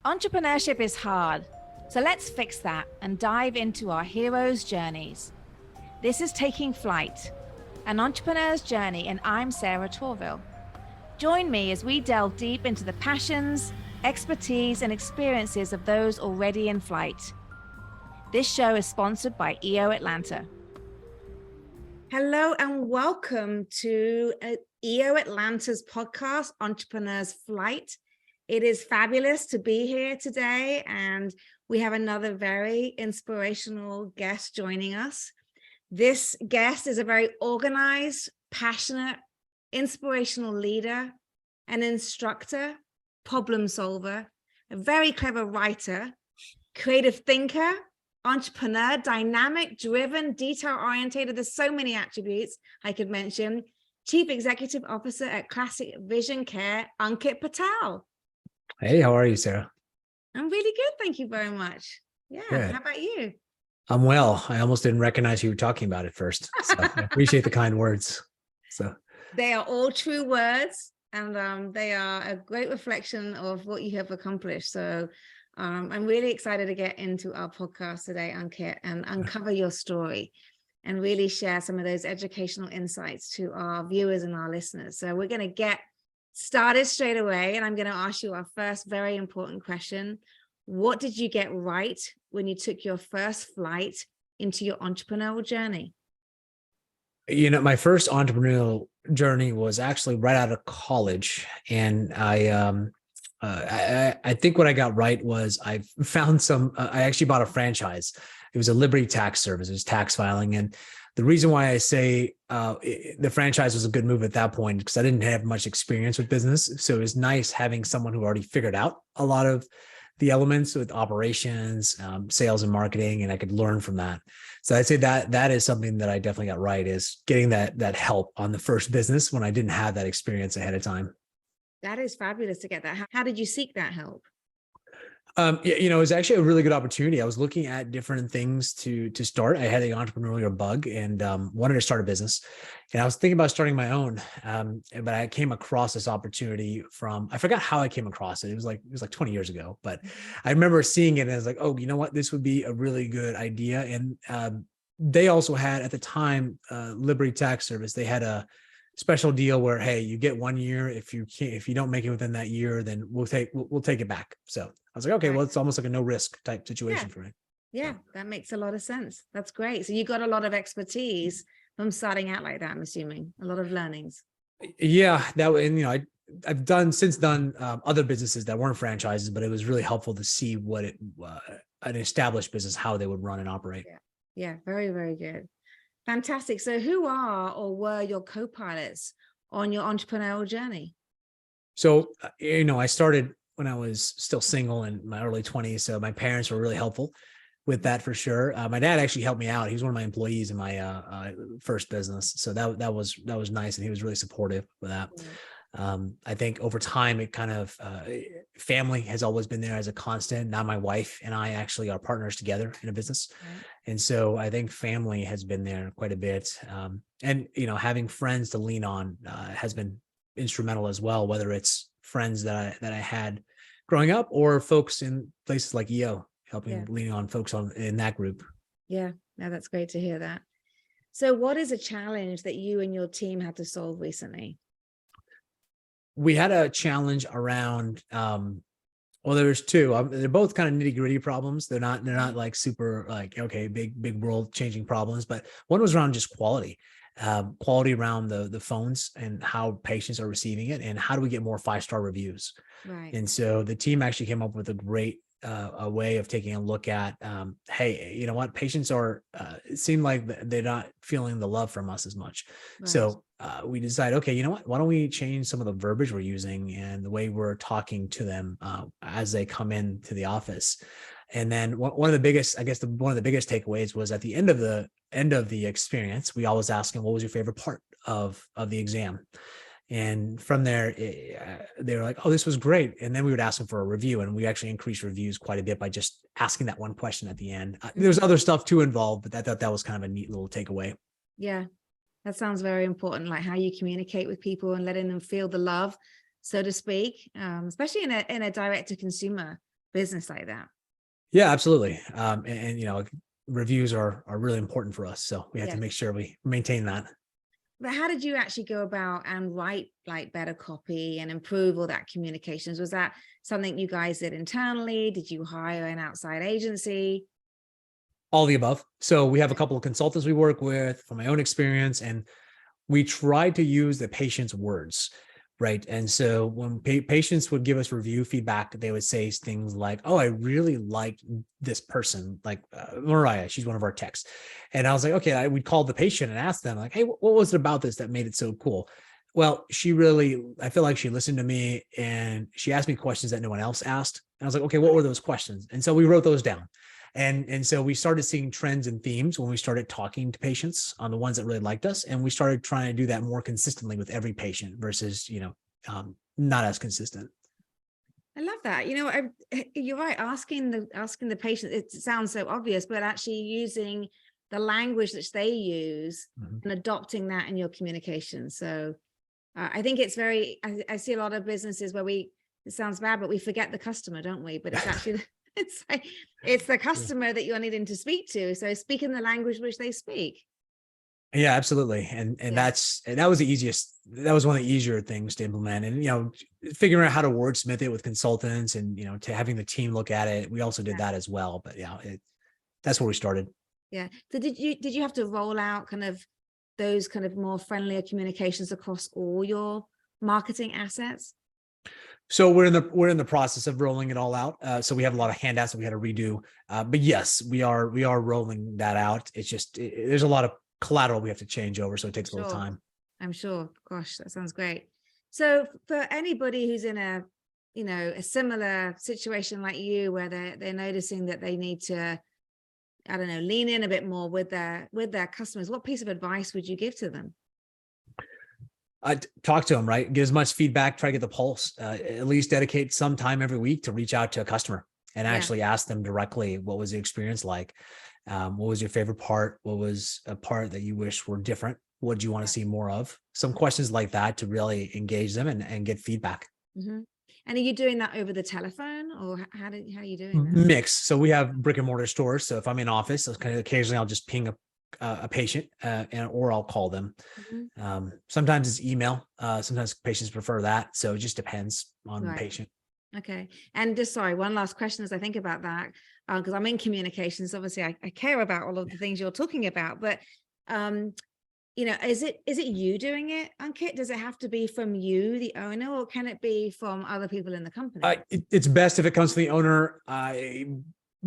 Entrepreneurship is hard, so let's fix that and dive into our heroes' journeys. This is Taking Flight, an entrepreneur's journey, and I'm Sarah Torville. Join me as we delve deep into the passions, expertise, and experiences of those already in flight. This show is sponsored by EO Atlanta. Hello and welcome to EO Atlanta's podcast, Entrepreneur's Flight. It is fabulous to be here today, and we have another very inspirational guest joining us. This guest is a very organized, passionate, inspirational leader, an instructor, problem solver, a very clever writer, creative thinker, entrepreneur, dynamic, driven, detail-oriented. There's so many attributes I could mention. Chief Executive Officer at Classic Vision Care, Ankit Patel. Hey, how are you, Sarah? I'm really good. Thank you very much. Yeah. Good. How about you? I'm well. I almost didn't recognize you were talking about it first. So I appreciate the kind words. So they are all true words, and they are a great reflection of what you have accomplished. So I'm really excited to get into our podcast today, Ankit, and uncover your story and really share some of those educational insights to our viewers and our listeners. So we're going to get started straight away, and I'm going to ask you our first very important question. What did you get right when you took your first flight into your entrepreneurial journey? You know, my first entrepreneurial journey was actually right out of college, and I think what I got right was I found I actually bought a franchise. It was a Liberty tax service. It was tax filing, and the reason why I say the franchise was a good move at that point, because I didn't have much experience with business. So it was nice having someone who already figured out a lot of the elements with operations, sales and marketing, and I could learn from that. So I'd say that is something that I definitely got right, is getting that help on the first business when I didn't have that experience ahead of time. That is fabulous to get that. How did you seek that help? It was actually a really good opportunity. I was looking at different things to start. I had the entrepreneurial bug and wanted to start a business. And I was thinking about starting my own, but I came across this opportunity I forgot how I came across it. It was like 20 years ago, but I remember seeing it and I was like, oh, you know what? This would be a really good idea. And they also had, at the time, Liberty Tax Service, they had a special deal where, hey, you get 1 year. If you don't make it within that year, then we'll take it back. So I was like, okay, well, it's almost like a no risk type situation for me. Yeah, that makes a lot of sense. That's great. So you got a lot of expertise from starting out like that, I'm assuming, a lot of learnings. Yeah, I've done other businesses that weren't franchises, but it was really helpful to see what an established business, how they would run and operate. Yeah, very, very good. Fantastic. So who are or were your co-pilots on your entrepreneurial journey? So, I started when I was still single in my early 20s. So my parents were really helpful with that for sure. My dad actually helped me out. He was one of my employees in my first business. So that was nice. And he was really supportive with that. I think over time, it kind of family has always been there as a constant. Now my wife and I actually are partners together in a business. Right. And so I think family has been there quite a bit. And, having friends to lean on has been instrumental as well, whether it's friends that I had growing up or folks in places like EO, helping lean on folks in that group. Yeah, no, that's great to hear that. So what is a challenge that you and your team had to solve recently? We had a challenge around, there's two. They're both kind of nitty gritty problems. They're not like super like, okay, big world changing problems, but one was around just quality around the phones and how patients are receiving it, and how do we get more 5-star reviews. Right. And so the team actually came up with a great a way of taking a look at, hey, you know what, patients it seemed like they're not feeling the love from us as much. Right. So we decided, okay, you know what, why don't we change some of the verbiage we're using and the way we're talking to them as they come into the office. And then one of the biggest takeaways was at the end of the experience, we always ask them, what was your favorite part of the exam? And from there, they were like, oh, this was great. And then we would ask them for a review, and we actually increased reviews quite a bit by just asking that one question at the end. There's other stuff too involved, but I thought that was kind of a neat little takeaway. Yeah, that sounds very important, like how you communicate with people and letting them feel the love, so to speak, especially in a direct to consumer business like that. Yeah, absolutely. And you know, reviews are really important for us. So we have to Yes. make sure we maintain that. But how did you actually go about and write like better copy and improve all that communications? Was that something you guys did internally? Did you hire an outside agency? All the above. So we have a couple of consultants we work with from my own experience, and we try to use the patient's words, right? And so when patients would give us review feedback, they would say things like, "Oh, I really like this person, like Mariah. She's one of our techs." And I was like, "Okay." We'd call the patient and ask them, like, "Hey, what was it about this that made it so cool?" Well, I feel like she listened to me and she asked me questions that no one else asked. And I was like, "Okay, what were those questions?" And so we wrote those down. And so we started seeing trends and themes when we started talking to patients on the ones that really liked us. And we started trying to do that more consistently with every patient versus, not as consistent. I love that. You're right. Asking the patient, it sounds so obvious, but actually using the language that they use and adopting that in your communication. So I think it's I see a lot of businesses where it sounds bad, but we forget the customer, don't we? But it's actually, it's the customer that you're needing to speak to. So speaking the language which they speak. Yeah, absolutely. And that was that was one of the easier things to implement. And, figuring out how to wordsmith it with consultants and, to having the team look at it. We also did that as well. But yeah, that's where we started. Yeah. So did you have to roll out kind of those kind of more friendlier communications across all your marketing assets? So we're in the process of rolling it all out. So we have a lot of handouts that we had to redo. But yes, we are rolling that out. It's just there's a lot of collateral we have to change over, so it takes a little time. I'm sure. Gosh, that sounds great. So for anybody who's in a similar situation like you, where they're noticing that they need to, I don't know, lean in a bit more with their customers, what piece of advice would you give to them? I talk to them, right? Get as much feedback, try to get the pulse, at least dedicate some time every week to reach out to a customer and actually ask them directly, what was the experience like? What was your favorite part? What was a part that you wish were different? What do you want to see more of? Some questions like that to really engage them and get feedback. Mm-hmm. And are you doing that over the telephone, or how are you doing that? Mix. So we have brick and mortar stores. So if I'm in office, occasionally I'll just ping a patient or I'll call them. Mm-hmm. Sometimes it's email. Sometimes patients prefer that. So it just depends on the patient. Okay. And just one last question as I think about that, because I'm in communications. Obviously, I care about all of the things you're talking about, but is it you doing it, Ankit? Does it have to be from you, the owner, or can it be from other people in the company? It's best if it comes from the owner.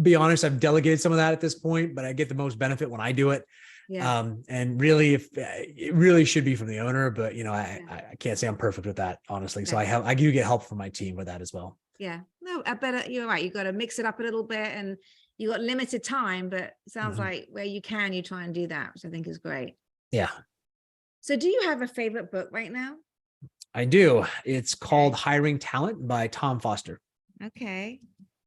Be honest, I've delegated some of that at this point, but I get the most benefit when I do it. Yeah. And really, if it really should be from the owner, but I can't say I'm perfect with that, honestly. So I do get help from my team with that as well. Yeah, no, I bet you're right. You got to mix it up a little bit, and you got limited time, but it sounds like where you can, you try and do that, which I think is great. Yeah. So do you have a favorite book right now? I do. It's called Hiring Talent by Tom Foster. Okay.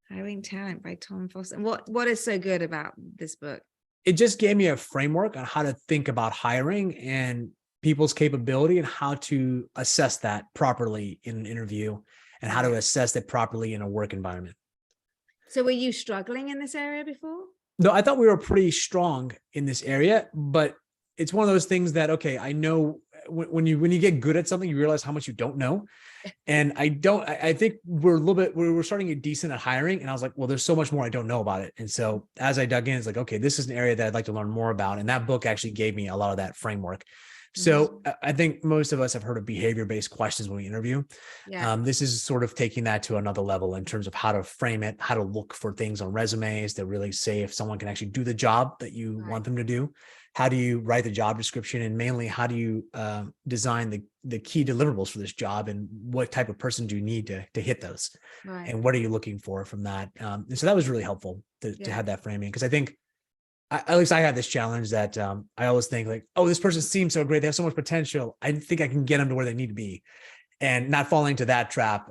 Hiring Talent by Tom Foster. And what is so good about this book? It just gave me a framework on how to think about hiring and people's capability and how to assess that properly in an interview and how to assess that properly in a work environment. So were you struggling in this area before? No, I thought we were pretty strong in this area, but it's one of those things that, okay, I know when you get good at something, you realize how much you don't know. And I think we're starting to get decent at hiring. And I was like, well, there's so much more I don't know about it. And so as I dug in, it's like, okay, this is an area that I'd like to learn more about. And that book actually gave me a lot of that framework. So I think most of us have heard of behavior-based questions when we interview. Yeah. This is sort of taking that to another level in terms of how to frame it, how to look for things on resumes that really say if someone can actually do the job that you want them to do. How do you write the job description, and mainly how do you design the key deliverables for this job, and what type of person do you need to hit those, and what are you looking for from that? And so that was really helpful to have that framing, because I think at least I had this challenge that I always think like, oh, this person seems so great, they have so much potential, I think I can get them to where they need to be, and not falling to that trap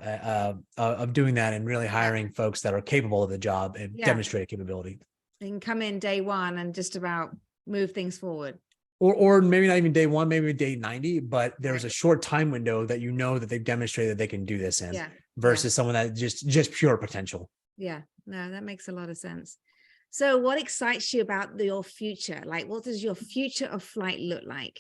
of doing that and really hiring folks that are capable of the job and demonstrate capability. They can come in day one and just about move things forward. Or maybe not even day one, maybe day 90, but there's a short time window that that they've demonstrated that they can do this in versus someone that just pure potential. Yeah, no, that makes a lot of sense. So what excites you about your future? Like, what does your future of flight look like?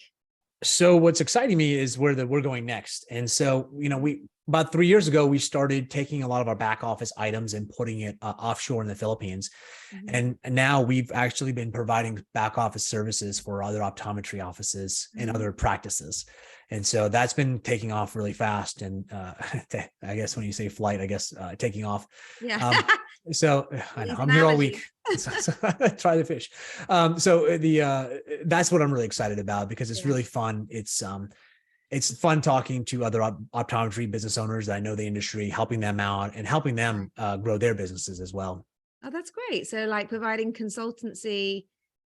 So what's exciting me is where we're going next. And so, we about 3 years ago, we started taking a lot of our back office items and putting it offshore in the Philippines. And now we've actually been providing back office services for other optometry offices and other practices. And so that's been taking off really fast. And I guess when you say flight, I guess taking off. Yeah. So I know These I'm here all analogies. week. So try the fish. That's what I'm really excited about because it's Yeah. really fun. It's fun talking to other optometry business owners that I know the industry, helping them out and helping them grow their businesses as well. Oh, that's great. So like providing consultancy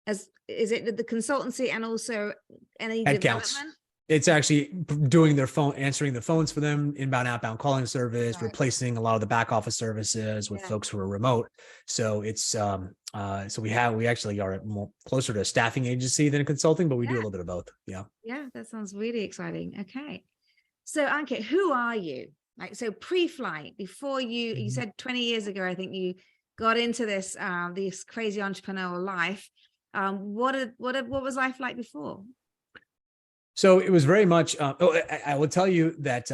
as is it the consultancy and also any Headcounts. development? It's actually doing their phone, answering the phones for them, inbound, outbound calling service, Right. replacing a lot of the back office services with Yeah. folks who are remote. So we actually are more closer to a staffing agency than a consulting, but we do a Yeah. little bit of both. Yeah. Yeah, that sounds really exciting. Okay. So Ankit, who are you? Like, so pre-flight, before you Mhm. said 20 years ago, I think you got into this crazy entrepreneurial life. What was life like before? So it was very much, I will tell you that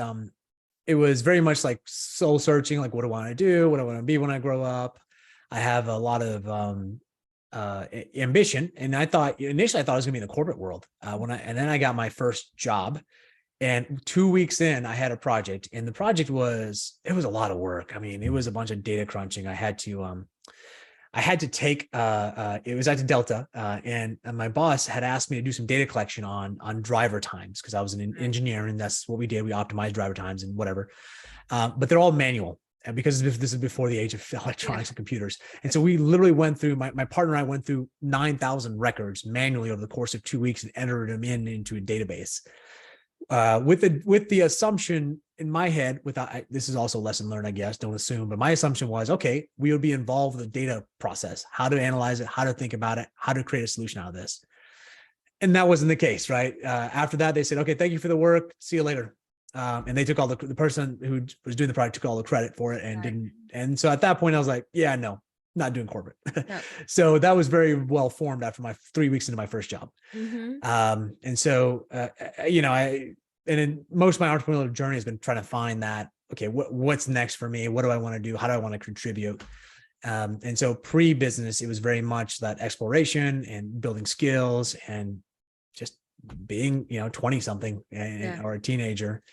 it was very much like soul searching, like what do I want to do? What do I want to be when I grow up? I have a lot of ambition. And initially I thought I was gonna be in the corporate world. And then I got my first job. And 2 weeks in, I had a project, and the project it was a lot of work. I mean, it was a bunch of data crunching. I had to take it was at Delta, and my boss had asked me to do some data collection on driver times because I was an engineer and that's what we did. We optimized driver times and whatever, but they're all manual. And because this is before the age of electronics and computers. And so we literally went through, my partner and I went through 9,000 records manually over the course of 2 weeks and entered them into a database. With the assumption in my head, this is also a lesson learned, I guess, don't assume, but my assumption was, okay, we would be involved with the data process, how to analyze it, how to think about it, how to create a solution out of this. And that wasn't the case, right? After that, they said, okay, thank you for the work. See you later. And they took all the person who was doing the project took all the credit for it and didn't. And so at that point I was like, yeah, no, not doing corporate. Yeah. So that was very well formed after my 3 weeks into my first job. Mm-hmm. And so, and in most of my entrepreneurial journey has been trying to find that, okay, what's next for me? What do I want to do? How do I want to contribute? And so pre-business, it was very much that exploration and building skills and just being, 20 something or a teenager.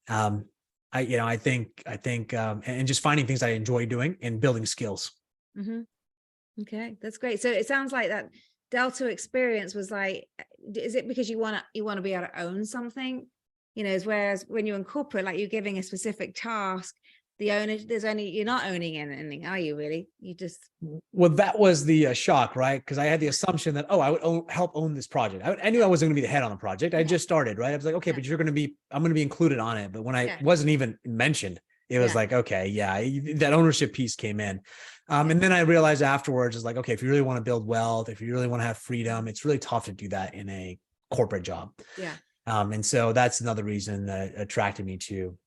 I think, and just finding things I enjoy doing and building skills. Mm-hmm. Okay, that's great. So it sounds like that Delta experience was like, is it because you want to be able to own something? Whereas when you're in corporate, like you're giving a specific task, you're not owning anything, are you really? You just. Well, that was the shock, right? Because I had the assumption that, I would help own this project. I knew I wasn't going to be the head on the project. I just started, right? I was like, okay, but I'm going to be included on it. But when I wasn't even mentioned, it was like, okay, that ownership piece came in. And then I realized afterwards, is like, okay, if you really want to build wealth, if you really want to have freedom, it's really tough to do that in a corporate job. Yeah. And so that's another reason that attracted me to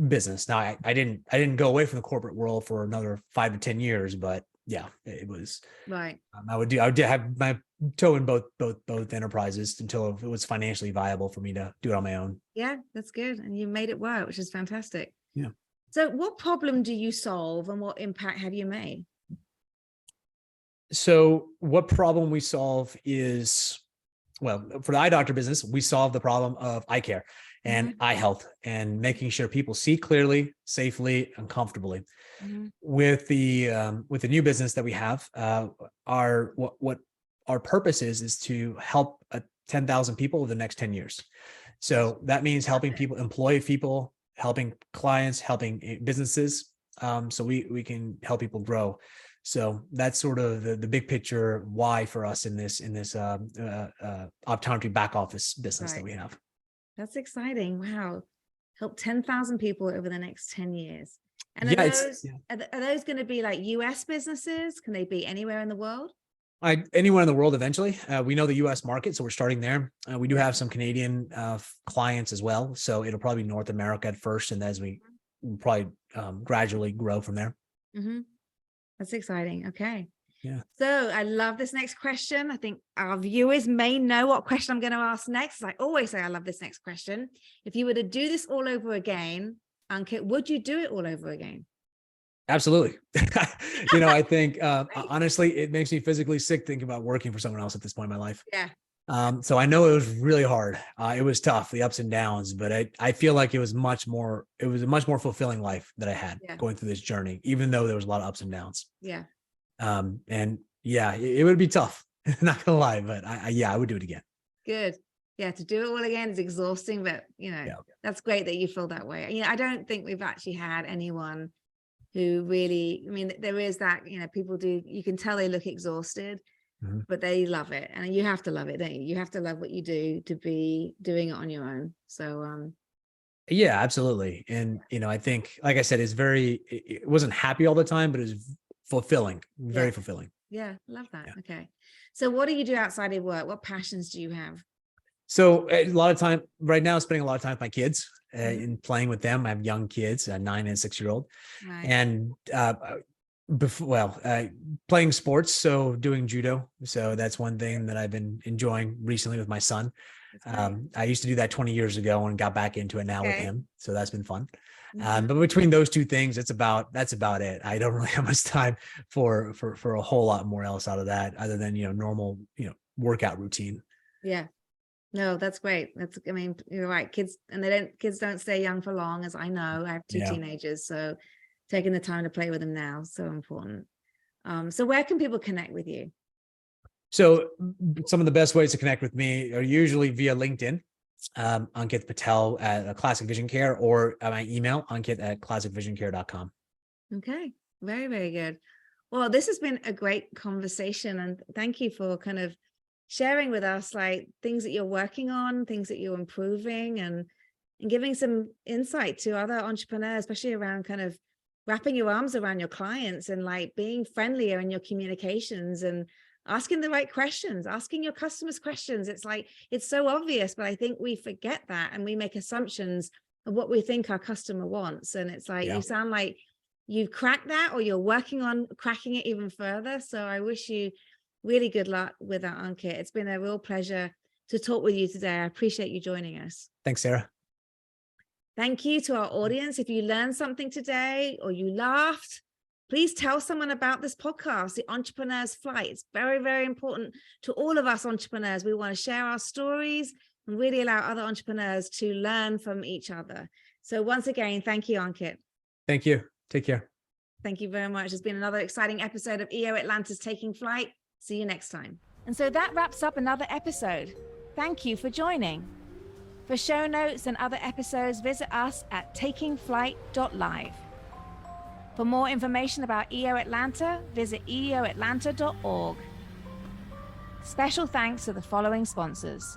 business. Now I didn't go away from the corporate world for another 5 to 10 years, but yeah, it was right. I would have my toe in both enterprises until it was financially viable for me to do it on my own. Yeah, that's good. And you made it work, which is fantastic. Yeah. So what problem do you solve and what impact have you made? So what problem we solve is, well, for the eye doctor business, we solve the problem of eye care and eye health and making sure people see clearly, safely, and comfortably. With the new business that we have, what our purpose is to help 10,000 people over the next 10 years. So that means helping people, employ people, helping clients, helping businesses, so we can help people grow. So that's sort of the big picture why for us in this optometry back office business that we have. That's exciting. Wow. Help 10,000 people over the next 10 years. And are those going to be like US businesses? Can they be anywhere in the world? Anywhere in the world eventually. We know the US market, so we're starting there. We do have some Canadian clients as well. So it'll probably be North America at first, and as we probably gradually grow from there. That's exciting. Okay. Yeah. So I love this next question. I think our viewers may know what question I'm going to ask next. I always say I love this next question. If you were to do this all over again, Ankit, would you do it all over again? Absolutely. I think honestly, it makes me physically sick thinking about working for someone else at this point in my life. Yeah. So I know it was really hard. It was tough, the ups and downs, but I feel like it was a much more fulfilling life that I had going through this journey, even though there was a lot of ups and downs. Yeah. And yeah, it would be tough, not gonna lie, but I would do it again. Good. Yeah. To do it all again is exhausting, but that's great that you feel that way. I don't think we've actually had anyone who really, there is that, people do, you can tell they look exhausted, but they love it. And you have to love it, don't you? You have to love what you do to be doing it on your own. So, yeah, absolutely. And, I think, like I said, it wasn't happy all the time, but it was fulfilling, very fulfilling. Yeah. Love that. Yeah. Okay. So what do you do outside of work? What passions do you have? So a lot of time right now, spending a lot of time with my kids and playing with them. I have young kids, a 9 and 6-year-old, and playing sports. So doing judo. So that's one thing that I've been enjoying recently with my son. I used to do that 20 years ago and got back into it now with him. So that's been fun. But between those two things, that's about it. I don't really have much time for a whole lot more else out of that, other than, normal, workout routine. Yeah. No, that's great. You're right. Kids don't stay young for long, as I know. I have 2 teenagers, so taking the time to play with them now is so important. So where can people connect with you? So some of the best ways to connect with me are usually via LinkedIn, Ankit Patel at Classic Vision Care, or my email, ankit@classicvisioncare.com. Okay. Very, very good. Well, this has been a great conversation, and thank you for kind of sharing with us like things that you're working on, things that you're improving, and giving some insight to other entrepreneurs, especially around kind of wrapping your arms around your clients and like being friendlier in your communications and asking the right questions, asking your customers questions. It's like, it's so obvious, but I think we forget that and we make assumptions of what we think our customer wants. And it's like, you sound like you've cracked that, or you're working on cracking it even further. So I wish you really good luck with that, Ankit. It's been a real pleasure to talk with you today. I appreciate you joining us. Thanks, Sarah. Thank you to our audience. If you learned something today or you laughed, please tell someone about this podcast, The Entrepreneur's Flight. It's very, very important to all of us entrepreneurs. We want to share our stories and really allow other entrepreneurs to learn from each other. So once again, thank you, Ankit. Thank you. Take care. Thank you very much. It's been another exciting episode of EO Atlanta's Taking Flight. See you next time. And so that wraps up another episode. Thank you for joining. For show notes and other episodes, visit us at takingflight.live. For more information about EO Atlanta, visit eoatlanta.org. Special thanks to the following sponsors: